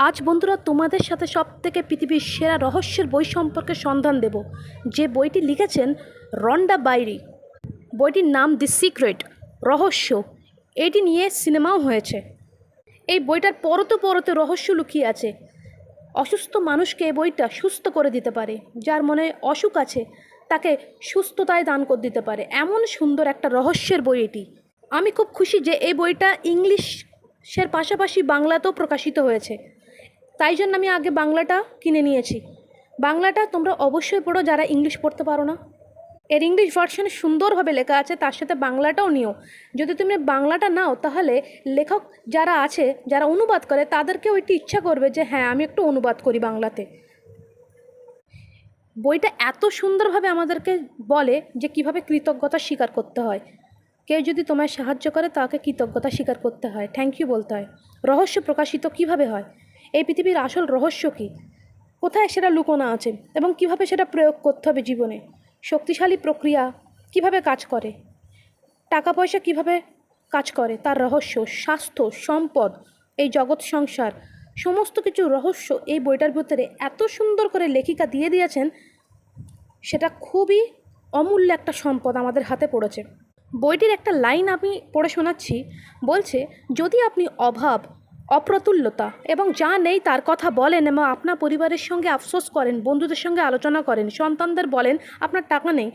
আজ বন্ধুরা তোমাদের সাথে সবথেকে পৃথিবীর সেরা রহস্যের বই সম্পর্কে সন্ধান দেব, যে বইটি লিখেছেন রন্ডা বাইরি। বইটির নাম দি সিক্রেট, রহস্য। এটি নিয়ে সিনেমাও হয়েছে। এই বইটার পরতে পরতে রহস্য লুকিয়ে আছে। অসুস্থ মানুষকে এই বইটা সুস্থ করে দিতে পারে, যার মনে অসুখ আছে তাকে সুস্থতায় দান করে দিতে পারে। এমন সুন্দর একটা রহস্যের বই এটি। আমি খুব খুশি যে এই বইটা ইংলিশের পাশাপাশি বাংলাতেও প্রকাশিত হয়েছে। তাই জন্য আমি আগে বাংলাটা কিনে নিয়েছি। বাংলাটা তোমরা অবশ্যই পড়ো যারা ইংলিশ পড়তে পারো না। এর ইংলিশ ভার্সনে সুন্দরভাবে লেখা আছে, তার সাথে বাংলাটাও নিও। যদি তুমি বাংলাটা নাও তাহলে লেখক যারা আছে, যারা অনুবাদ করে, তাদেরকে ওইটি ইচ্ছা করবে যে হ্যাঁ আমি একটু অনুবাদ করি বাংলাতে। বইটা এত সুন্দরভাবে আমাদেরকে বলে যে কিভাবে কৃতজ্ঞতা স্বীকার করতে হয়। কেউ যদি তোমায় সাহায্য করে তাকে কৃতজ্ঞতা স্বীকার করতে হয়, থ্যাংক ইউ বলতে হয়। রহস্য প্রকাশিত কিভাবে হয়, এই পৃথিবীর আসল রহস্য কী, কোথায় সেটা লুকোনো আছে এবং কিভাবে সেটা প্রয়োগ করতে হবে জীবনে। শক্তিশালী প্রক্রিয়া কিভাবে কাজ করে, টাকা পয়সা কিভাবে কাজ করে তার রহস্য, স্বাস্থ্য, সম্পদ, এই জগৎ সংসার, সমস্ত কিছু রহস্য এই বইটার ভিতরে এত সুন্দর করে লেখিকা দিয়ে দিয়েছেন, সেটা খুবই অমূল্য একটা সম্পদ আমাদের হাতে পড়েছে। বইটির একটা লাইন আমি পড়ে শোনাচ্ছি। বলছে, যদি আপনি অভাব, অপ্রতুল্যতা এবং যা নেই তার কথা বলেন এবং আপনার পরিবারের সঙ্গে আফসোস করেন, বন্ধুদের সঙ্গে আলোচনা করেন, সন্তানদের বলেন আপনার টাকা নেই,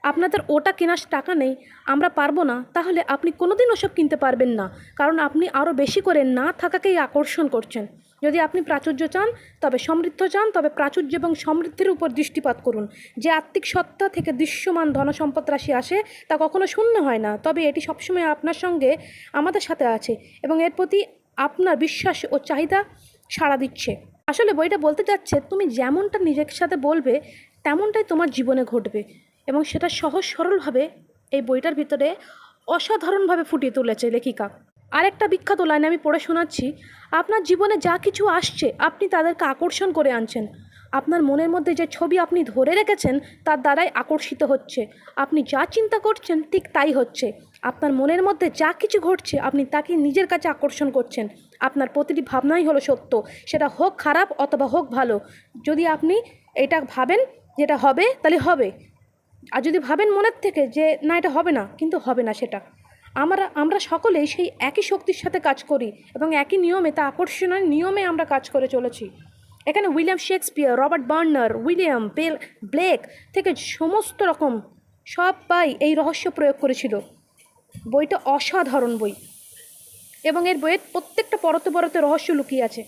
আপনাদের ওটা কেনার টাকা নেই, আমরা পারবো না, তাহলে আপনি কোনোদিন ওসব কিনতে পারবেন না, কারণ আপনি আরও বেশি করে না থাকাকেই আকর্ষণ করছেন। যদি আপনি প্রাচুর্য চান, তবে সমৃদ্ধ চান, তবে প্রাচুর্য এবং সমৃদ্ধির উপর দৃষ্টিপাত করুন। যে আত্মিক সত্তা থেকে দৃশ্যমান ধনসম্পদ রাশি আসে তা কখনো শূন্য হয় না, তবে এটি সবসময় আপনার সঙ্গে, আমাদের সাথে আছে এবং এর প্রতি আপনার বিশ্বাস ও চাহিদা সাড়া দিচ্ছে। আসলে বইটা বলতে যাচ্ছে, তুমি যেমনটা নিজের সাথে বলবে তেমনটাই তোমার জীবনে ঘটবে, এবং সেটা সহজ সরলভাবে এই বইটার ভিতরে অসাধারণভাবে ফুটিয়ে তুলেছে লেখিকা। আরেকটা বিখ্যাত লাইন আমি পড়ে শোনাচ্ছি। আপনার জীবনে যা কিছু আসছে আপনি তাদেরকে আকর্ষণ করে আনছেন। আপনার মনের মধ্যে যে ছবি আপনি ধরে রেখেছেন তার দ্বারাই আকর্ষিত হচ্ছে। আপনি যা চিন্তা করছেন ঠিক তাই হচ্ছে। আপনার মনের মধ্যে যা কিছু ঘটছে আপনি তাকে নিজের কাছে আকর্ষণ করছেন। আপনার প্রতিটি ভাবনাই হলো সত্য, সেটা হোক খারাপ অথবা হোক ভালো। যদি আপনি এটা ভাবেন যেটা হবে তাহলে হবে, আর যদি ভাবেন মনের থেকে যে না এটা হবে না, কিন্তু হবে না সেটা। আমরা সকলেই সেই একই শক্তির সাথে কাজ করি এবং একই নিয়মে, তা আকর্ষণীয় নিয়মে আমরা কাজ করে চলেছি। এখানে William Shakespeare, Robert Burner, William Blake থেকে সমস্ত রকম সবাই এই রহস্য প্রয়োগ করেছিল। বইটা অসাধারণ বই এবং এর বইয়ের প্রত্যেকটা পরতে পরতে রহস্য লুকিয়ে আছে।